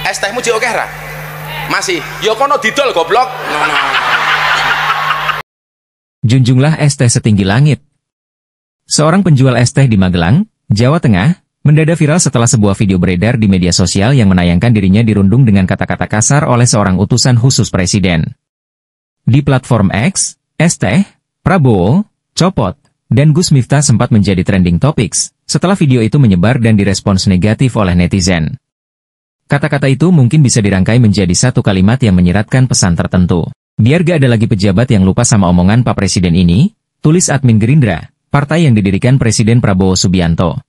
Es tehmu jek akeh ra? Masih. Ya kono didol goblok. Junjunglah es teh setinggi langit. Seorang penjual es teh di Magelang, Jawa Tengah, mendadak viral setelah sebuah video beredar di media sosial yang menayangkan dirinya dirundung dengan kata-kata kasar oleh seorang utusan khusus presiden. Di platform X, es teh, Prabowo, copot, dan Gus Miftah sempat menjadi trending topics setelah video itu menyebar dan direspons negatif oleh netizen. Kata-kata itu mungkin bisa dirangkai menjadi satu kalimat yang menyiratkan pesan tertentu. Biar gak ada lagi pejabat yang lupa sama omongan Pak Presiden ini, tulis admin Gerindra, partai yang didirikan Presiden Prabowo Subianto.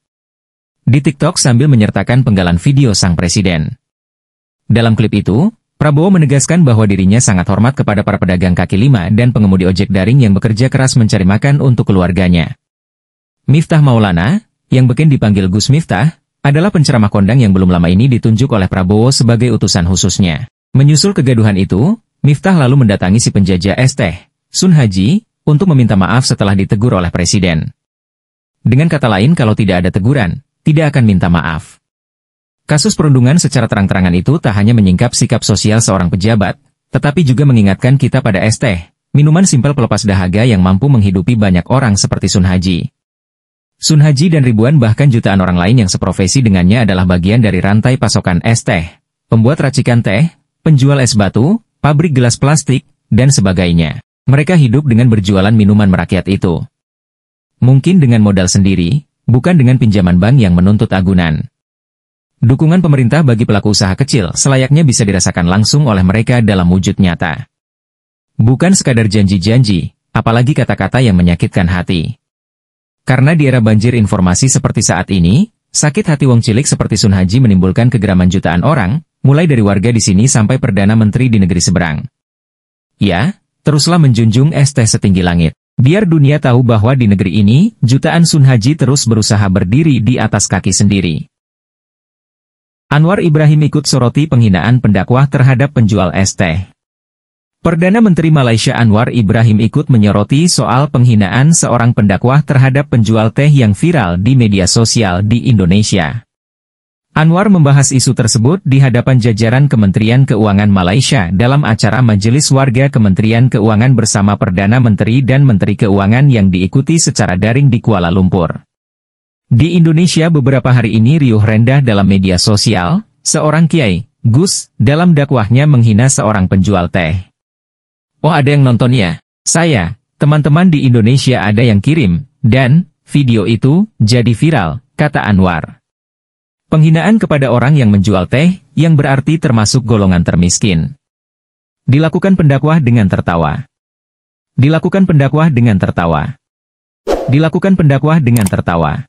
Di TikTok sambil menyertakan penggalan video sang presiden. Dalam klip itu, Prabowo menegaskan bahwa dirinya sangat hormat kepada para pedagang kaki lima dan pengemudi ojek daring yang bekerja keras mencari makan untuk keluarganya. Miftah Maulana, yang beken dipanggil Gus Miftah, adalah penceramah kondang yang belum lama ini ditunjuk oleh Prabowo sebagai utusan khususnya. Menyusul kegaduhan itu, Miftah lalu mendatangi si penjajah es teh, Sun Haji, untuk meminta maaf setelah ditegur oleh presiden. Dengan kata lain, kalau tidak ada teguran, tidak akan minta maaf. Kasus perundungan secara terang-terangan itu tak hanya menyingkap sikap sosial seorang pejabat, tetapi juga mengingatkan kita pada es teh, minuman simpel pelepas dahaga yang mampu menghidupi banyak orang seperti Sun Haji. Sun Haji dan ribuan bahkan jutaan orang lain yang seprofesi dengannya adalah bagian dari rantai pasokan es teh, pembuat racikan teh, penjual es batu, pabrik gelas plastik, dan sebagainya. Mereka hidup dengan berjualan minuman merakyat itu. Mungkin dengan modal sendiri, bukan dengan pinjaman bank yang menuntut agunan. Dukungan pemerintah bagi pelaku usaha kecil selayaknya bisa dirasakan langsung oleh mereka dalam wujud nyata. Bukan sekadar janji-janji, apalagi kata-kata yang menyakitkan hati. Karena di era banjir informasi seperti saat ini, sakit hati wong cilik seperti Sun Haji menimbulkan kegeraman jutaan orang, mulai dari warga di sini sampai Perdana Menteri di negeri seberang. Ya, teruslah menjunjung es teh setinggi langit. Biar dunia tahu bahwa di negeri ini, jutaan Sun Haji terus berusaha berdiri di atas kaki sendiri. Anwar Ibrahim ikut soroti penghinaan pendakwah terhadap penjual es teh. Perdana Menteri Malaysia Anwar Ibrahim ikut menyoroti soal penghinaan seorang pendakwah terhadap penjual teh yang viral di media sosial di Indonesia. Anwar membahas isu tersebut di hadapan jajaran Kementerian Keuangan Malaysia dalam acara Majelis Warga Kementerian Keuangan bersama Perdana Menteri dan Menteri Keuangan yang diikuti secara daring di Kuala Lumpur. Di Indonesia beberapa hari ini riuh rendah dalam media sosial, seorang kiai, Gus, dalam dakwahnya menghina seorang penjual teh. Oh, ada yang nonton ya? Saya, teman-teman di Indonesia ada yang kirim, dan video itu jadi viral, kata Anwar. Penghinaan kepada orang yang menjual teh, yang berarti termasuk golongan termiskin. Dilakukan pendakwah dengan tertawa. Dilakukan pendakwah dengan tertawa. Dilakukan pendakwah dengan tertawa.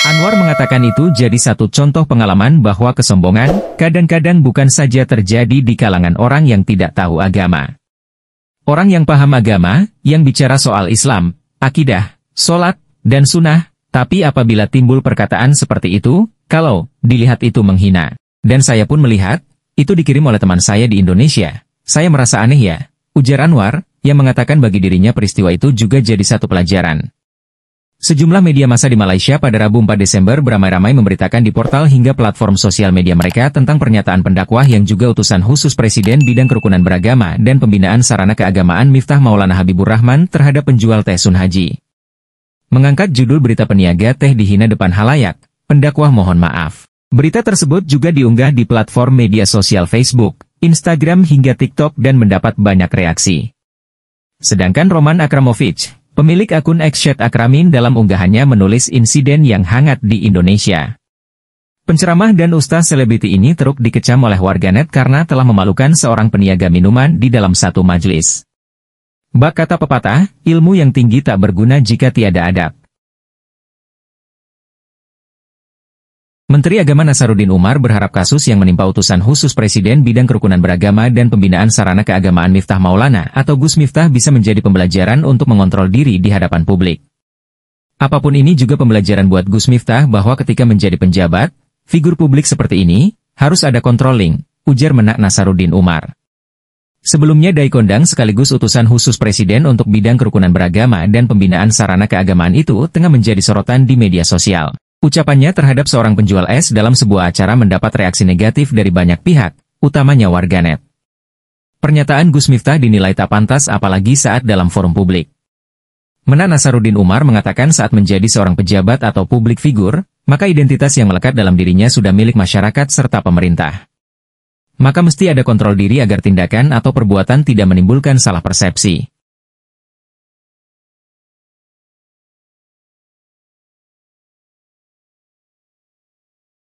Anwar mengatakan itu jadi satu contoh pengalaman bahwa kesombongan, kadang-kadang bukan saja terjadi di kalangan orang yang tidak tahu agama. Orang yang paham agama, yang bicara soal Islam, akidah, sholat, dan sunnah, tapi apabila timbul perkataan seperti itu, kalau dilihat itu menghina. Dan saya pun melihat, itu dikirim oleh teman saya di Indonesia. Saya merasa aneh ya, ujar Anwar, yang mengatakan bagi dirinya peristiwa itu juga jadi satu pelajaran. Sejumlah media massa di Malaysia pada Rabu 4 Desember beramai-ramai memberitakan di portal hingga platform sosial media mereka tentang pernyataan pendakwah yang juga utusan khusus Presiden bidang kerukunan beragama dan pembinaan sarana keagamaan Miftah Maulana Habibur Rahman terhadap penjual teh Sun Haji. Mengangkat judul berita peniaga teh dihina depan halayak, pendakwah mohon maaf. Berita tersebut juga diunggah di platform media sosial Facebook, Instagram hingga TikTok dan mendapat banyak reaksi. Sedangkan Roman Akramovich, pemilik akun Xchat Akramin dalam unggahannya menulis insiden yang hangat di Indonesia. Penceramah dan ustaz selebriti ini terus dikecam oleh warganet karena telah memalukan seorang peniaga minuman di dalam satu majelis. Bak kata pepatah, ilmu yang tinggi tak berguna jika tiada adab. Menteri Agama Nasaruddin Umar berharap kasus yang menimpa utusan khusus Presiden bidang kerukunan beragama dan pembinaan sarana keagamaan Miftah Maulana atau Gus Miftah bisa menjadi pembelajaran untuk mengontrol diri di hadapan publik. Apapun ini juga pembelajaran buat Gus Miftah bahwa ketika menjadi penjabat, figur publik seperti ini, harus ada controlling, ujar Menak Nasaruddin Umar. Sebelumnya Dai Kondang sekaligus utusan khusus Presiden untuk bidang kerukunan beragama dan pembinaan sarana keagamaan itu tengah menjadi sorotan di media sosial. Ucapannya terhadap seorang penjual es dalam sebuah acara mendapat reaksi negatif dari banyak pihak, utamanya warganet. Pernyataan Gus Miftah dinilai tak pantas apalagi saat dalam forum publik. Mena Nasaruddin Umar mengatakan saat menjadi seorang pejabat atau publik figur, maka identitas yang melekat dalam dirinya sudah milik masyarakat serta pemerintah. Maka mesti ada kontrol diri agar tindakan atau perbuatan tidak menimbulkan salah persepsi.